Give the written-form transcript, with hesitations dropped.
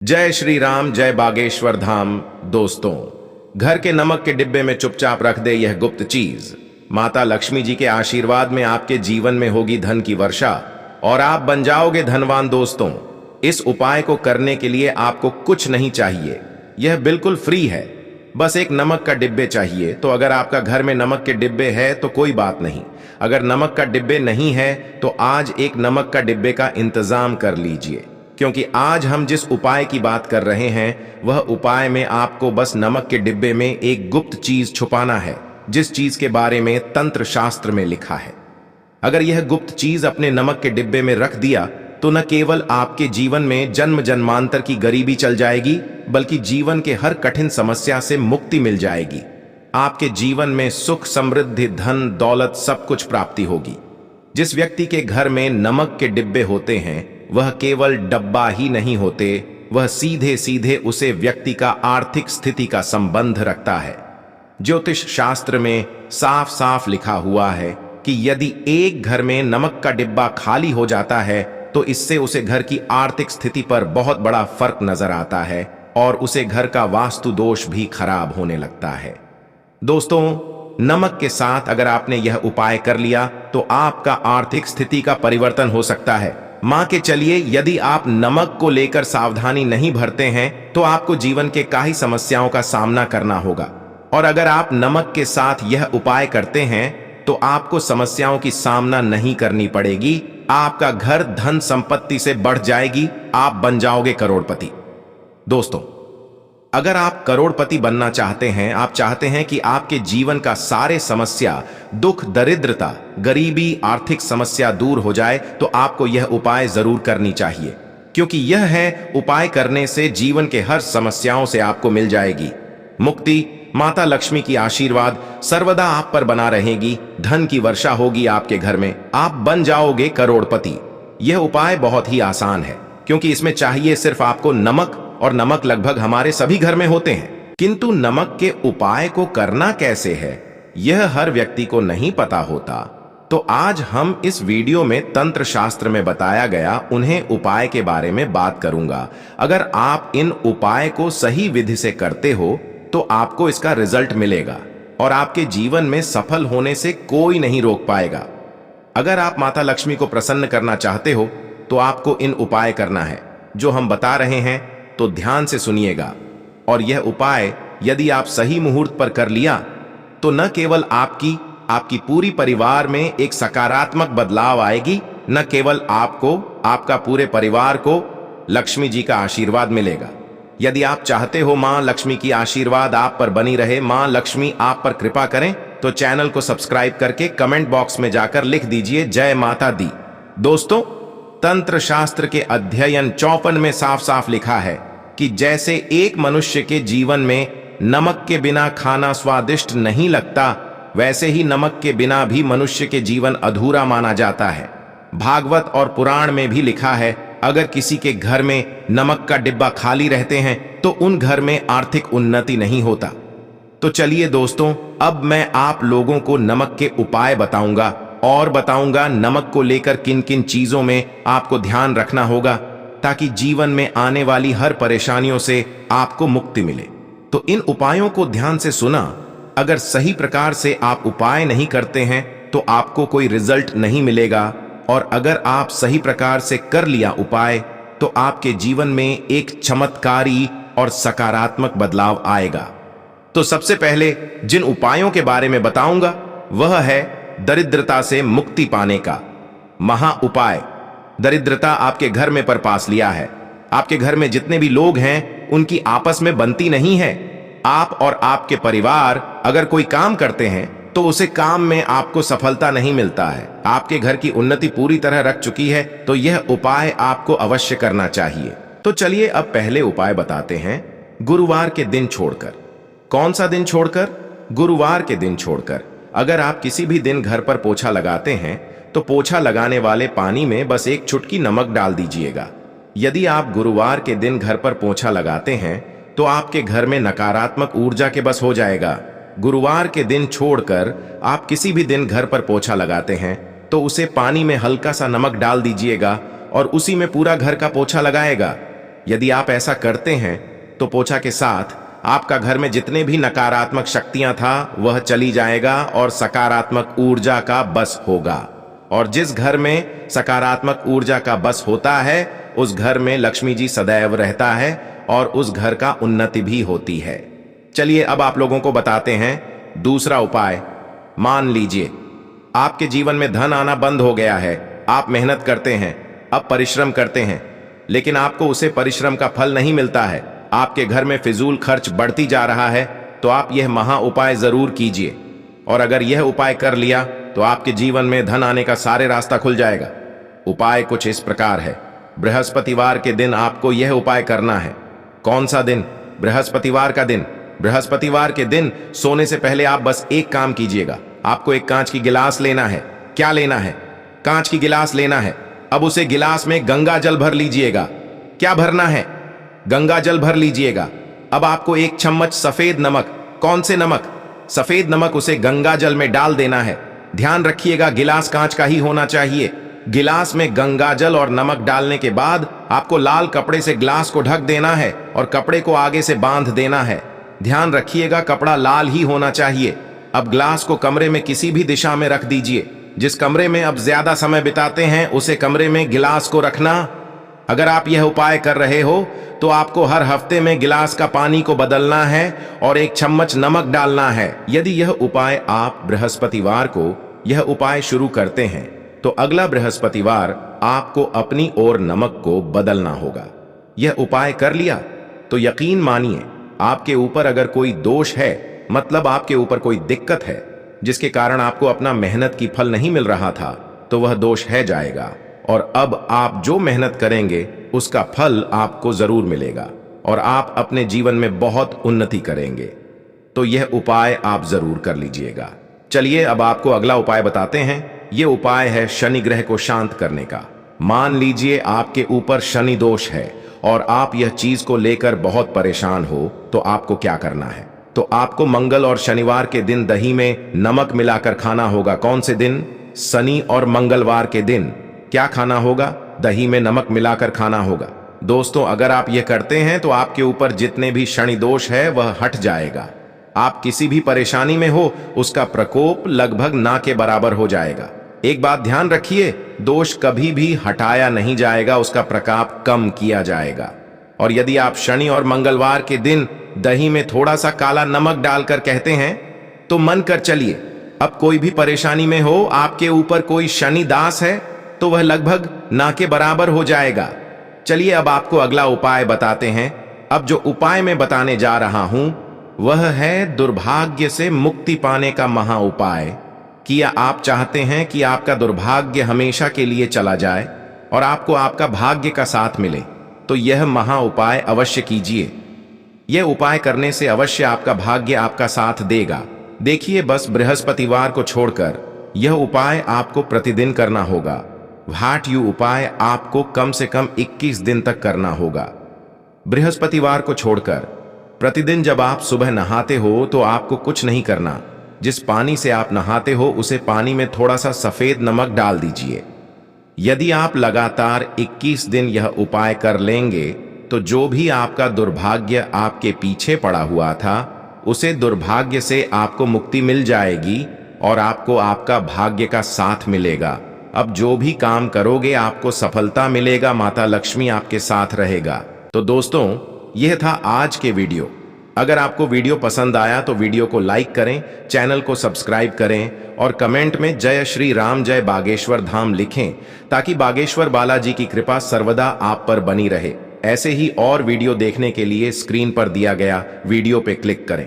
जय श्री राम, जय बागेश्वर धाम। दोस्तों, घर के नमक के डिब्बे में चुपचाप रख दे यह गुप्त चीज। माता लक्ष्मी जी के आशीर्वाद में आपके जीवन में होगी धन की वर्षा और आप बन जाओगे धनवान। दोस्तों, इस उपाय को करने के लिए आपको कुछ नहीं चाहिए, यह बिल्कुल फ्री है। बस एक नमक का डिब्बे चाहिए। तो अगर आपका घर में नमक के डिब्बे है तो कोई बात नहीं, अगर नमक का डिब्बे नहीं है तो आज एक नमक का डिब्बे का इंतजाम कर लीजिए, क्योंकि आज हम जिस उपाय की बात कर रहे हैं वह उपाय में आपको बस नमक के डिब्बे में एक गुप्त चीज छुपाना है, जिस चीज के बारे में तंत्र शास्त्र में लिखा है। अगर यह गुप्त चीज अपने नमक के डिब्बे में रख दिया तो न केवल आपके जीवन में जन्म जन्मांतर की गरीबी चल जाएगी, बल्कि जीवन के हर कठिन समस्या से मुक्ति मिल जाएगी। आपके जीवन में सुख, समृद्धि, धन, दौलत सब कुछ प्राप्ति होगी। जिस व्यक्ति के घर में नमक के डिब्बे होते हैं वह केवल डब्बा ही नहीं होते, वह सीधे सीधे उसे व्यक्ति का आर्थिक स्थिति का संबंध रखता है। ज्योतिष शास्त्र में साफ साफ लिखा हुआ है कि यदि एक घर में नमक का डिब्बा खाली हो जाता है तो इससे उसे घर की आर्थिक स्थिति पर बहुत बड़ा फर्क नजर आता है और उसे घर का वास्तु दोष भी खराब होने लगता है। दोस्तों, नमक के साथ अगर आपने यह उपाय कर लिया तो आपका आर्थिक स्थिति का परिवर्तन हो सकता है। मां के चलिए, यदि आप नमक को लेकर सावधानी नहीं बरतते हैं तो आपको जीवन के कई समस्याओं का सामना करना होगा, और अगर आप नमक के साथ यह उपाय करते हैं तो आपको समस्याओं की सामना नहीं करनी पड़ेगी। आपका घर धन संपत्ति से बढ़ जाएगी, आप बन जाओगे करोड़पति। दोस्तों, अगर आप करोड़पति बनना चाहते हैं, आप चाहते हैं कि आपके जीवन का सारे समस्या, दुख, दरिद्रता, गरीबी, आर्थिक समस्या दूर हो जाए, तो आपको यह उपाय जरूर करनी चाहिए, क्योंकि यह है उपाय करने से जीवन के हर समस्याओं से आपको मिल जाएगी मुक्ति। माता लक्ष्मी की आशीर्वाद सर्वदा आप पर बना रहेगी, धन की वर्षा होगी आपके घर में, आप बन जाओगे करोड़पति। यह उपाय बहुत ही आसान है, क्योंकि इसमें चाहिए सिर्फ आपको नमक, और नमक लगभग हमारे सभी घर में होते हैं। किंतु नमक के उपाय को करना कैसे है यह हर व्यक्ति को नहीं पता होता। तो आज हम इस वीडियो में तंत्र शास्त्र में बताया गया उन्हें उपाय के बारे में बात करूंगा। अगर आप इन उपाय को सही विधि से करते हो तो आपको इसका रिजल्ट मिलेगा और आपके जीवन में सफल होने से कोई नहीं रोक पाएगा। अगर आप माता लक्ष्मी को प्रसन्न करना चाहते हो तो आपको इन उपाय करना है जो हम बता रहे हैं, तो ध्यान से सुनिएगा। और यह उपाय यदि आप सही मुहूर्त पर कर लिया तो न केवल आपकी पूरी परिवार में एक सकारात्मक बदलाव आएगी, न केवल आपको, आपका पूरे परिवार को लक्ष्मी जी का आशीर्वाद मिलेगा। यदि आप चाहते हो मां लक्ष्मी की आशीर्वाद आप पर बनी रहे, मां लक्ष्मी आप पर कृपा करें, तो चैनल को सब्सक्राइब करके कमेंट बॉक्स में जाकर लिख दीजिए जय माता दी। दोस्तों, तंत्र शास्त्र के अध्ययन 54 में साफ साफ लिखा है कि जैसे एक मनुष्य के जीवन में नमक के बिना खाना स्वादिष्ट नहीं लगता, वैसे ही नमक के बिना भी मनुष्य के जीवन अधूरा माना जाता है। भागवत और पुराण में भी लिखा है, अगर किसी के घर में नमक का डिब्बा खाली रहते हैं तो उन घर में आर्थिक उन्नति नहीं होता। तो चलिए दोस्तों, अब मैं आप लोगों को नमक के उपाय बताऊंगा और बताऊंगा नमक को लेकर किन किन चीजों में आपको ध्यान रखना होगा, ताकि जीवन में आने वाली हर परेशानियों से आपको मुक्ति मिले। तो इन उपायों को ध्यान से सुना। अगर सही प्रकार से आप उपाय नहीं करते हैं तो आपको कोई रिजल्ट नहीं मिलेगा, और अगर आप सही प्रकार से कर लिया उपाय तो आपके जीवन में एक चमत्कारी और सकारात्मक बदलाव आएगा। तो सबसे पहले जिन उपायों के बारे में बताऊंगा वह है दरिद्रता से मुक्ति पाने का महा उपाय। दरिद्रता आपके घर में परपास लिया है। आपके घर में जितने भी लोग हैं उनकी आपस में बनती नहीं है। आप और आपके परिवार अगर कोई काम करते हैं तो उसे काम में आपको सफलता नहीं मिलता है। आपके घर की उन्नति पूरी तरह रख चुकी है, तो यह उपाय आपको अवश्य करना चाहिए। तो चलिए अब पहले उपाय बताते हैं, गुरुवार के दिन छोड़कर। कौन सा दिन छोड़कर? गुरुवार के दिन छोड़कर। अगर आप किसी भी दिन घर पर पोछा लगाते हैं तो पोछा लगाने वाले पानी में बस एक चुटकी नमक डाल दीजिएगा। यदि आप गुरुवार के दिन घर पर पोछा लगाते हैं तो आपके घर में नकारात्मक ऊर्जा के बस हो जाएगा। गुरुवार के दिन छोड़कर आप किसी भी दिन घर पर पोछा लगाते हैं तो उसे पानी में हल्का सा नमक डाल दीजिएगा और उसी में पूरा घर का पोछा लगाएगा। यदि आप ऐसा करते हैं तो पोछा के साथ आपका घर में जितने भी नकारात्मक शक्तियां था वह चली जाएगा और सकारात्मक ऊर्जा का बस होगा। और जिस घर में सकारात्मक ऊर्जा का बस होता है उस घर में लक्ष्मी जी सदैव रहता है और उस घर का उन्नति भी होती है। चलिए अब आप लोगों को बताते हैं दूसरा उपाय। मान लीजिए आपके जीवन में धन आना बंद हो गया है, आप मेहनत करते हैं, अब परिश्रम करते हैं, लेकिन आपको उसे परिश्रम का फल नहीं मिलता है, आपके घर में फिजूल खर्च बढ़ती जा रहा है, तो आप यह महा उपाय जरूर कीजिए। और अगर यह उपाय कर लिया तो आपके जीवन में धन आने का सारे रास्ता खुल जाएगा। उपाय कुछ इस प्रकार है। बृहस्पतिवार के दिन आपको यह उपाय करना है। कौन सा दिन? बृहस्पतिवार का दिन। बृहस्पतिवार के दिन सोने से पहले आप बस एक काम कीजिएगा। आपको एक कांच की गिलास लेना है। क्या लेना है? कांच की गिलास लेना है। अब उसे गिलास में गंगा जल भर लीजिएगा। क्या भरना है? गंगा जल भर लीजिएगा। अब आपको एक चम्मच सफेद नमक, कौन से नमक? सफेद नमक, उसे गंगा जल में डाल देना है। ध्यान रखिएगा गिलास कांच का ही होना चाहिए। गिलास में गंगा जल और नमक डालने के बाद आपको लाल कपड़े से गिलास को ढक देना है और कपड़े को आगे से बांध देना है। ध्यान रखिएगा कपड़ा लाल ही होना चाहिए। अब गिलास को कमरे में किसी भी दिशा में रख दीजिए। जिस कमरे में अब ज्यादा समय बिताते हैं उसे कमरे में गिलास को रखना। अगर आप यह उपाय कर रहे हो तो आपको हर हफ्ते में गिलास का पानी को बदलना है और एक चम्मच नमक डालना है। यदि यह उपाय आप बृहस्पतिवार को यह उपाय शुरू करते हैं तो अगला बृहस्पतिवार आपको अपनी ओर नमक को बदलना होगा। यह उपाय कर लिया तो यकीन मानिए आपके ऊपर अगर कोई दोष है, मतलब आपके ऊपर कोई दिक्कत है जिसके कारण आपको अपना मेहनत की फल नहीं मिल रहा था, तो वह दोष है जाएगा और अब आप जो मेहनत करेंगे उसका फल आपको जरूर मिलेगा और आप अपने जीवन में बहुत उन्नति करेंगे। तो यह उपाय आप जरूर कर लीजिएगा। चलिए अब आपको अगला उपाय बताते हैं। यह उपाय है शनि ग्रह को शांत करने का। मान लीजिए आपके ऊपर शनि दोष है और आप यह चीज को लेकर बहुत परेशान हो, तो आपको क्या करना है? तो आपको मंगल और शनिवार के दिन दही में नमक मिलाकर खाना होगा। कौन से दिन? शनि और मंगलवार के दिन। क्या खाना होगा? दही में नमक मिलाकर खाना होगा। दोस्तों अगर आप यह करते हैं तो आपके ऊपर जितने भी शनि दोष है वह हट जाएगा। आप किसी भी परेशानी में हो उसका प्रकोप लगभग ना के बराबर हो जाएगा। एक बात ध्यान रखिए, दोष कभी भी हटाया नहीं जाएगा, उसका प्रकोप कम किया जाएगा। और यदि आप शनि और मंगलवार के दिन दही में थोड़ा सा काला नमक डालकर कहते हैं तो मन कर चलिए, अब कोई भी परेशानी में हो, आपके ऊपर कोई शनि दास है तो वह लगभग ना के बराबर हो जाएगा। चलिए अब आपको अगला उपाय बताते हैं। अब जो उपाय मैं बताने जा रहा हूं वह है दुर्भाग्य से मुक्ति पाने का महा उपाय। क्या आप चाहते हैं कि आपका दुर्भाग्य हमेशा के लिए चला जाए और आपको आपका भाग्य का साथ मिले, तो यह महा उपाय अवश्य कीजिए। यह उपाय करने से अवश्य आपका भाग्य आपका साथ देगा। देखिए बस बृहस्पतिवार को छोड़कर यह उपाय आपको प्रतिदिन करना होगा। व्हाट यू उपाय आपको कम से कम 21 दिन तक करना होगा। बृहस्पतिवार को छोड़कर प्रतिदिन जब आप सुबह नहाते हो तो आपको कुछ नहीं करना। जिस पानी से आप नहाते हो उसे पानी में थोड़ा सा सफेद नमक डाल दीजिए। यदि आप लगातार 21 दिन यह उपाय कर लेंगे तो जो भी आपका दुर्भाग्य आपके पीछे पड़ा हुआ था उसे दुर्भाग्य से आपको मुक्ति मिल जाएगी और आपको आपका भाग्य का साथ मिलेगा। अब जो भी काम करोगे आपको सफलता मिलेगा, माता लक्ष्मी आपके साथ रहेगा। तो दोस्तों यह था आज के वीडियो। अगर आपको वीडियो पसंद आया तो वीडियो को लाइक करें, चैनल को सब्सक्राइब करें और कमेंट में जय श्री राम जय बागेश्वर धाम लिखें ताकि बागेश्वर बालाजी की कृपा सर्वदा आप पर बनी रहे। ऐसे ही और वीडियो देखने के लिए स्क्रीन पर दिया गया वीडियो पे क्लिक करें।